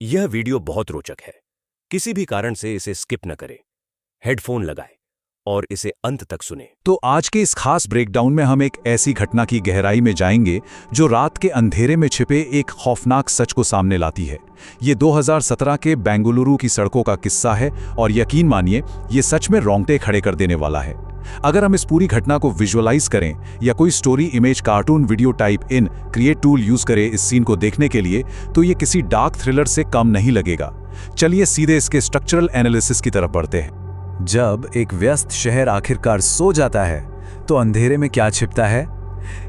यह वीडियो बहुत रोचक है। किसी भी कारण से इसे स्किप न करें। हेडफोन लगाएं और इसे अंत तक सुनें। तो आज के इस खास ब्रेकडाउन में हम एक ऐसी घटना की गहराई में जाएंगे जो रात के अंधेरे में छिपे एक खौफनाक सच को सामने लाती है। ये 2017 के बेंगलुरु की सड़कों का किस्सा है और यकीन मानिए ये सच में रोंगटे खड़े कर देने वाला है। अगर हम इस पूरी घटना को विजुअलाइज करें या कोई story image cartoon video type in create tool use करें इस सीन को देखने के लिए, तो ये किसी डार्क थ्रिलर से कम नहीं लगेगा। चलिए सीधे इसके स्ट्रक्चरल एनालिसिस की तरफ बढ़ते हैं। जब एक व्यस्त शहर आखिरकार सो जाता है तो अंधेरे में क्या छिपता है?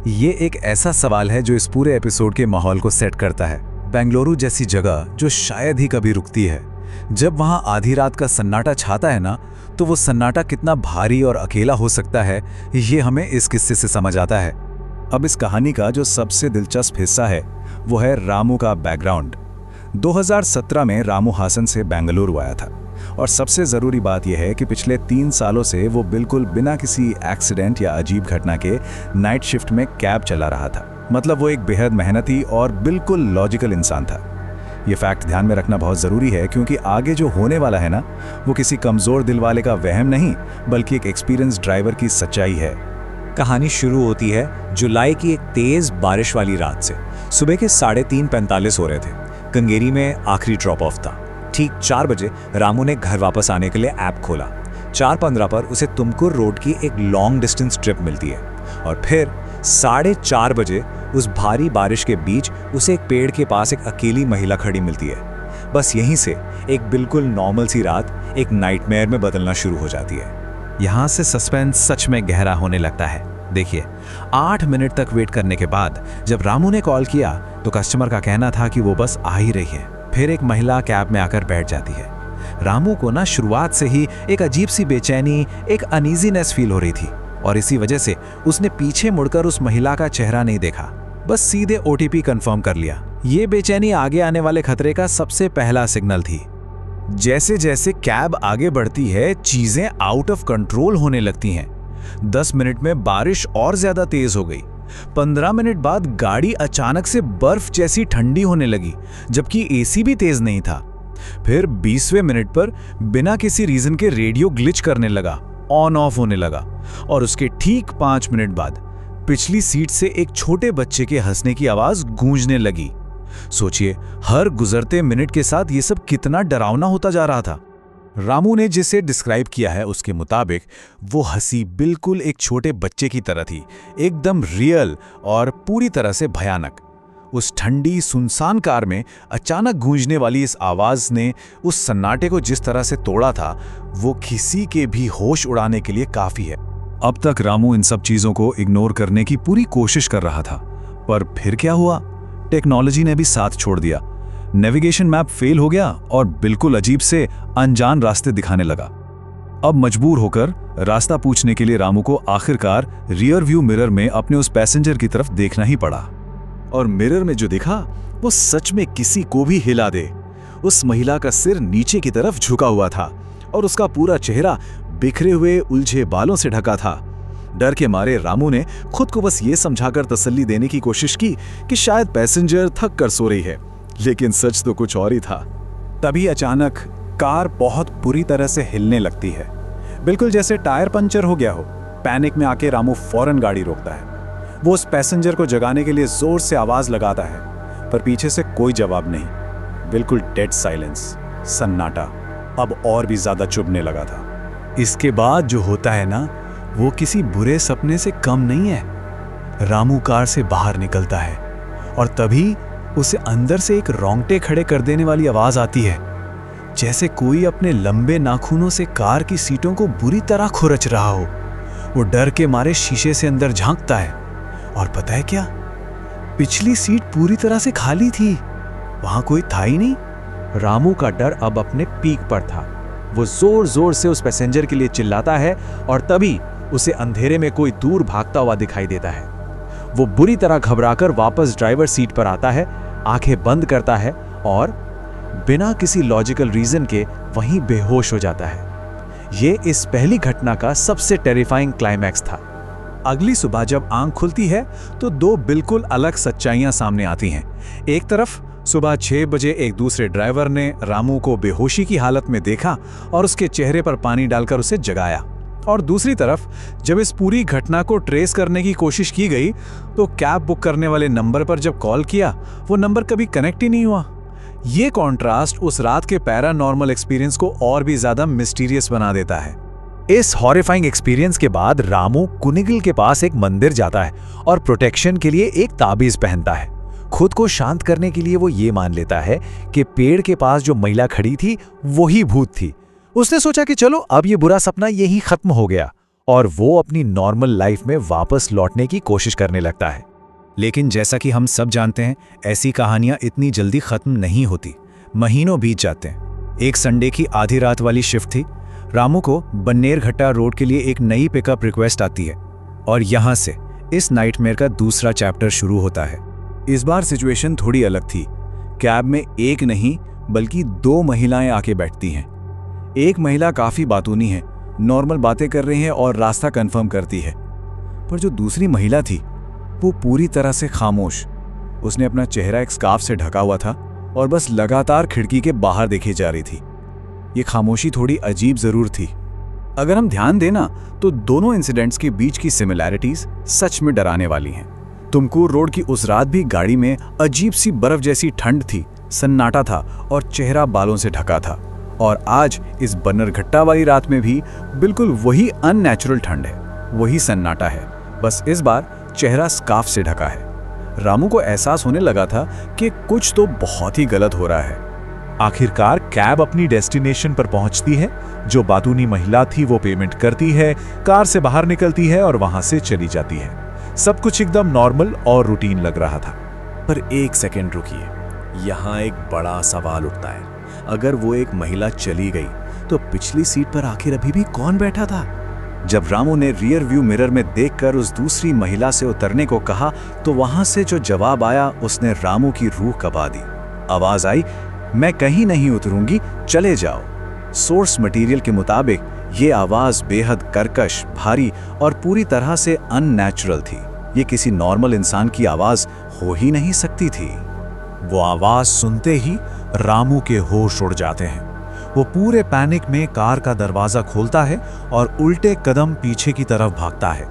ये एक ऐसा सवाल है जो इस पूरे एपिसोड के माहौल को सेट करता है। बेंगलुरु जैसी जगह जो शायद ही कभी रुकती है, जब वहां आधी रात का सन्नाटा छाता है ना, तो वो सन्नाटा कितना भारी और अकेला हो सकता है, ये हमें इस किस्से से समझ आता है। अब इस कहानी का जो सबसे दिलचस्प हिस्सा है वो है रामू का बैकग्राउंड। 2017 में रामू हासन से बेंगलुरु आया था और सबसे ज़रूरी बात यह है कि पिछले 3 सालों से वो बिल्कुल बिना किसी एक्सीडेंट या अजीब घटना के नाइट शिफ्ट में कैब चला रहा था। मतलब वो एक बेहद मेहनती और बिल्कुल लॉजिकल इंसान था। ये फैक्ट ध्यान में रखना बहुत ज़रूरी है क्योंकि आगे जो होने वाला है ना, वो किसी कमज़ोर दिल वाले का वहम नहीं बल्कि एक एक्सपीरियंस ड्राइवर की सच्चाई है। कहानी शुरू होती है जुलाई की एक तेज़ बारिश वाली रात से। सुबह के 3:45 हो रहे थे। कंगेरी में आखिरी ड्रॉप ऑफ था। ठीक 4 बजे रामू ने घर वापस आने के लिए ऐप खोला। 4:15 पर उसे तुमकुर रोड की एक लॉन्ग डिस्टेंस ट्रिप मिलती है और फिर 4:30 बजे उस भारी बारिश के बीच उसे एक पेड़ के पास एक अकेली महिला खड़ी मिलती है। बस यहीं से एक बिल्कुल नॉर्मल सी रात एक नाइटमेयर में बदलना शुरू हो जाती है। यहाँ से सस्पेंस सच में गहरा होने लगता है। देखिए, 8 मिनट तक वेट करने के बाद जब रामू ने कॉल किया तो कस्टमर का कहना था कि वो बस आ ही रही है। फिर एक महिला कैब में आकर बैठ जाती है। रामू को ना शुरुआत से ही एक अजीब सी बेचैनी, एक अनईजीनेस फील हो रही थी और इसी वजह से उसने पीछे मुड़कर उस महिला का चेहरा नहीं देखा, बस सीधे OTP कंफर्म कर लिया। ये बेचैनी आगे आने वाले खतरे का सबसे पहला सिग्नल थी। जैसे जैसे कैब आगे बढ़ती है, चीजें आउट ऑफ कंट्रोल होने लगती हैं। 10 मिनट में बारिश और ज्यादा तेज हो गई। 15 मिनट बाद गाड़ी अचानक से बर्फ जैसी ठंडी होने लगी, जबकि AC भी तेज नहीं था। फिर 20वें मिनट पर बिना किसी रीजन के रेडियो ग्लिच करने लगा, ऑन ऑफ होने लगा और उसके ठीक 5 मिनट बाद पिछली सीट से एक छोटे बच्चे के हंसने की आवाज गूंजने लगी। सोचिए, हर गुजरते मिनट के साथ ये सब कितना डरावना होता जा रहा था। रामू ने जिसे डिस्क्राइब किया है उसके मुताबिक वो हंसी बिल्कुल एक छोटे बच्चे की तरह थी, एकदम रियल और पूरी तरह से भयानक। उस ठंडी सुनसान कार में अचानक गूंजने वाली इस आवाज ने उस सन्नाटे को जिस तरह से तोड़ा था, वो किसी के भी होश उड़ाने के लिए काफी है। अब तक रामू इन सब चीजों को इग्नोर करने की पूरी कोशिश कर रहा था, पर फिर क्या हुआ? टेक्नोलॉजी ने भी साथ छोड़ दिया। नेविगेशन मैप फेल हो गया और बिल्कुल अजीब से अनजान रास्ते दिखाने लगा। अब मजबूर होकर रास्ता पूछने के लिए रामू को आखिरकार रियर व्यू मिरर में अपने उस पैसेंजर की तरफ देखना ही पड़ा। और मिरर में जो दिखा वो सच में किसी को भी हिला दे। उस महिला का सिर नीचे की तरफ झुका हुआ था और उसका पूरा चेहरा बिखरे हुए उलझे बालों से ढका था। डर के मारे रामू ने खुद को बस ये समझाकर तसल्ली देने की कोशिश की कि शायद पैसेंजर थक कर सो रही है, लेकिन सच तो कुछ और ही था। तभी अचानक कार बहुत बुरी तरह से हिलने लगती है, बिल्कुल जैसे टायर पंचर हो गया हो। पैनिक में आके रामू फौरन गाड़ी रोकता है। वो उस पैसेंजर को जगाने के लिए जोर से आवाज लगाता है, पर पीछे से कोई जवाब नहीं। बिल्कुल डेड साइलेंस, सन्नाटा अब और भी ज्यादा चुभने लगा था। इसके बाद जो होता है ना, वो किसी बुरे सपने से कम नहीं है। रामू कार से बाहर निकलता है और तभी उसे अंदर से एक रोंगटे खड़े कर देने वाली आवाज आती है, जैसे कोई अपने लंबे नाखूनों से कार की सीटों को बुरी तरह खुरच रहा हो। वो डर के मारे शीशे से अंदर झांकता है और पता है क्या? पिछली सीट पूरी तरह से खाली थी, वहां कोई था ही नहीं। रामू का डर अब अपने पीक पर था। वो जोर जोर से उस पैसेंजर के लिए चिल्लाता है और तभी उसे अंधेरे में कोई दूर भागता हुआ दिखाई देता है। वो बुरी तरह घबराकर वापस ड्राइवर सीट पर आता है, आंखें बंद करता है और बिना किसी लॉजिकल रीजन के वहीं बेहोश हो जाता है। ये इस पहली घटना का सबसे टेरिफाइंग क्लाइमैक्स था। अगली सुबह जब आंख खुलती है तो 2 बिल्कुल अलग सच्चाइयां सामने आती हैं। एक तरफ सुबह 6 बजे एक दूसरे ड्राइवर ने रामू को बेहोशी की हालत में देखा और उसके चेहरे पर पानी डालकर उसे जगाया। और दूसरी तरफ जब इस पूरी घटना को ट्रेस करने की कोशिश की गई तो कैब बुक करने वाले नंबर पर जब कॉल किया वो नंबर कभी कनेक्ट ही नहीं हुआ। ये कॉन्ट्रास्ट उस रात के पैरानॉर्मल एक्सपीरियंस को और भी ज्यादा मिस्टीरियस बना देता है। इस हॉरिफाइंग एक्सपीरियंस के बाद रामू कुनिगल के पास एक मंदिर जाता है और प्रोटेक्शन के लिए एक ताबीज पहनता है। खुद को शांत करने के लिए वो ये मान लेता है कि पेड़ के पास जो महिला खड़ी थी वही भूत थी। उसने सोचा कि चलो अब ये बुरा सपना यही खत्म हो गया और वो अपनी नॉर्मल लाइफ में वापस लौटने की कोशिश करने लगता है। लेकिन जैसा कि हम सब जानते हैं, ऐसी कहानियां इतनी जल्दी खत्म नहीं होती। महीनों बीत जाते हैं। एक संडे की आधी रात वाली शिफ्ट थी। रामू को बन्नेरघट्टा रोड के लिए एक नई पिकअप रिक्वेस्ट आती है और यहां से इस नाइटमेयर का दूसरा चैप्टर शुरू होता है। इस बार सिचुएशन थोड़ी अलग थी। कैब में एक नहीं बल्कि 2 महिलाएं आके बैठती हैं। एक महिला काफी बातूनी है, नॉर्मल बातें कर रही है और रास्ता कंफर्म करती है, पर जो दूसरी महिला थी वो पूरी तरह से खामोश। उसने अपना चेहरा एक स्कार्फ से ढका हुआ था और बस लगातार खिड़की के बाहर देखी जा रही थी। ये खामोशी थोड़ी अजीब जरूर थी। अगर हम ध्यान देना तो दोनों इंसिडेंट्स के बीच की सिमिलैरिटीज सच में डराने वाली हैं। तुमकुर रोड की उस रात भी गाड़ी में अजीब सी बर्फ जैसी ठंड थी, सन्नाटा था और चेहरा बालों से ढका था। और आज इस बन्नेरघट्टा वाली रात में भी बिल्कुल वही अननेचुरल ठंड है, वही सन्नाटा है, बस इस बार चेहरा स्कार्फ से ढका है। रामू को एहसास होने लगा था कि कुछ तो बहुत ही गलत हो रहा है। आखिरकार कैब अपनी डेस्टिनेशन पर पहुंचती है। जो बातूनी महिला थी वो पेमेंट करती है, कार से बाहर निकलती है और वहां से चली जाती है। सब कुछ एकदम नॉर्मल और रूटीन लग रहा था। पर एक सेकंड रुकिए, यहाँ एक बड़ा सवाल उठता है। अगर वो एक महिला चली गई तो पिछली सीट पर आखिर अभी भी कौन बैठा था? जब रामू ने रियर व्यू मिरर में देखकर उस दूसरी महिला से उतरने को कहा तो वहां से जो जवाब आया उसने रामू की रूह कबा दी। आवाज आई, मैं कहीं नहीं उतरूंगी, चले जाओ। सोर्स मटेरियल के मुताबिक ये आवाज बेहद कर्कश, भारी और पूरी तरह से अननेचुरल थी। ये किसी नॉर्मल इंसान की आवाज हो ही नहीं सकती थी। वो आवाज सुनते ही रामू के होश उड़ जाते हैं। वो पूरे पैनिक में कार का दरवाजा खोलता है और उल्टे कदम पीछे की तरफ भागता है।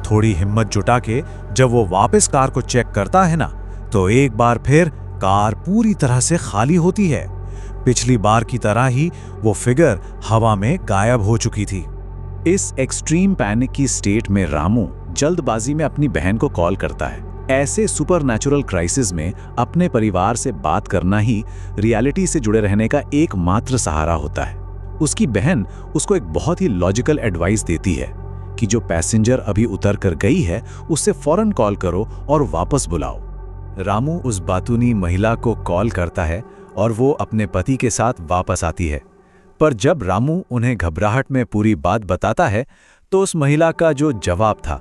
थोड़ी हिम्मत जुटा के जब वो वापस कार को चेक करता है ना, तो एक बार फिर कार पूरी तरह से खाली होती है। पिछली बार की तरह ही वो फिगर हवा में गायब हो चुकी थी। इस एक्सट्रीम पैनिक की स्टेट में रामू जल्दबाजी में अपनी बहन को कॉल करता है। ऐसे सुपरनैचुरल क्राइसिस में अपने परिवार से बात करना ही रियलिटी से जुड़े रहने का एकमात्र सहारा होता है। उसकी बहन उसको एक बहुत ही लॉजिकल एडवाइस देती है कि जो पैसेंजर अभी उतर कर गई है उससे फौरन कॉल करो और वापस बुलाओ। रामू उस बातूनी महिला को कॉल करता है और वो अपने पति के साथ वापस आती है। पर जब रामू उन्हें घबराहट में पूरी बात बताता है तो उस महिला का जो जवाब था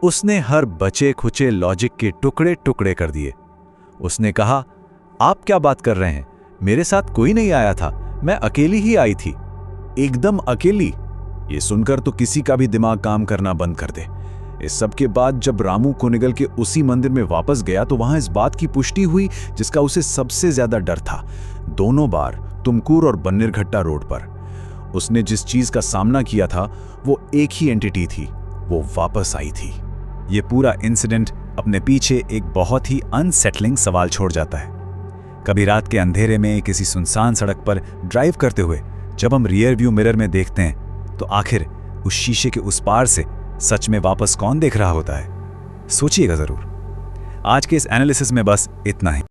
उसने हर बचे खुचे लॉजिक के टुकड़े टुकड़े कर दिए। उसने कहा, आप क्या बात कर रहे हैं? मेरे साथ कोई नहीं आया था, मैं अकेली ही आई थी। एकदम अकेली? ये सुनकर तो किसी का भी दिमाग काम करना बंद कर दे। इस सब के बाद जब रामू कुनिगल के उसी मंदिर में वापस गया तो वहां इस बात की पुष्टि हुई जिसका उसे सबसे ज्यादा डर था। दोनों बार तुमकुर और बन्नेरघट्टा रोड पर उसने जिस चीज का सामना किया था वो एक ही एंटिटी थी, वो वापस आई थी। ये पूरा इंसिडेंट अपने पीछे एक बहुत ही अनसेटलिंग सवाल छोड़ जाता है। कभी रात के अंधेरे में किसी सुनसान सड़क पर ड्राइव करते हुए जब हम रियर व्यू मिरर में देखते हैं तो आखिर उस शीशे के उस पार से सच में वापस कौन देख रहा होता है? सोचिएगा जरूर। आज के इस एनालिसिस में बस इतना ही।